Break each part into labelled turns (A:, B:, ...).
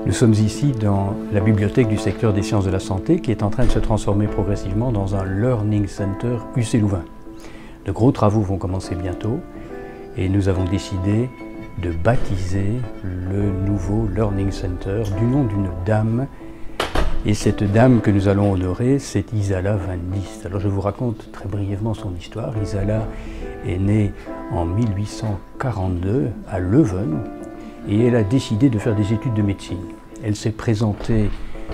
A: Nous sommes ici dans la bibliothèque du secteur des sciences de la santé qui est en train de se transformer progressivement dans un Learning Center UC Louvain. De gros travaux vont commencer bientôt et nous avons décidé de baptiser le nouveau Learning Center du nom d'une dame. Et cette dame que nous allons honorer, c'est Isala Van Diest. Alors je vous raconte très brièvement son histoire. Isala est née en 1842 à Leuven et elle a décidé de faire des études de médecine. Elle s'est présentée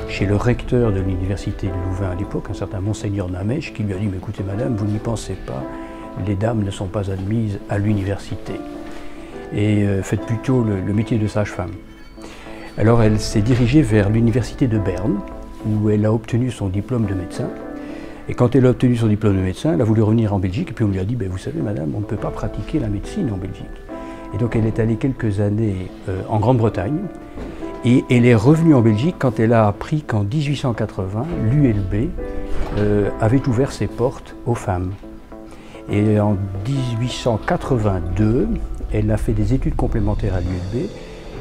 A: chez le recteur de l'université de Louvain à l'époque, un certain Monseigneur Namèche, qui lui a dit « Mais écoutez madame, vous n'y pensez pas, les dames ne sont pas admises à l'université. Et faites plutôt le métier de sage-femme. » Alors elle s'est dirigée vers l'université de Berne, où elle a obtenu son diplôme de médecin. Et quand elle a obtenu son diplôme de médecin, elle a voulu revenir en Belgique, et puis on lui a dit « Vous savez madame, on ne peut pas pratiquer la médecine en Belgique. » Et donc elle est allée quelques années en Grande-Bretagne, et elle est revenue en Belgique quand elle a appris qu'en 1880, l'ULB avait ouvert ses portes aux femmes. Et en 1882, elle a fait des études complémentaires à l'ULB,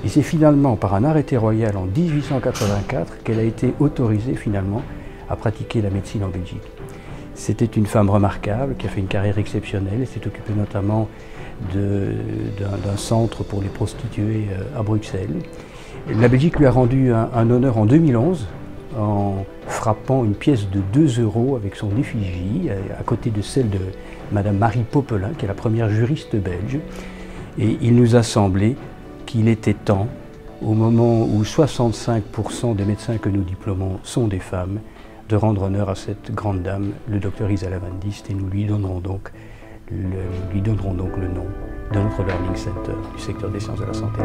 A: et c'est finalement par un arrêté royal en 1884 qu'elle a été autorisée finalement à pratiquer la médecine en Belgique. C'était une femme remarquable qui a fait une carrière exceptionnelle. Elle s'est occupée notamment d'un centre pour les prostituées à Bruxelles. La Belgique lui a rendu un honneur en 2011 en frappant une pièce de 2 € avec son effigie à côté de celle de Madame Marie Popelin, qui est la première juriste belge. Et il nous a semblé qu'il était temps, au moment où 65% des médecins que nous diplômons sont des femmes, de rendre honneur à cette grande dame, le docteur Isala Van Diest, et nous lui donnerons donc le nom de notre Learning Center du secteur des sciences de la santé.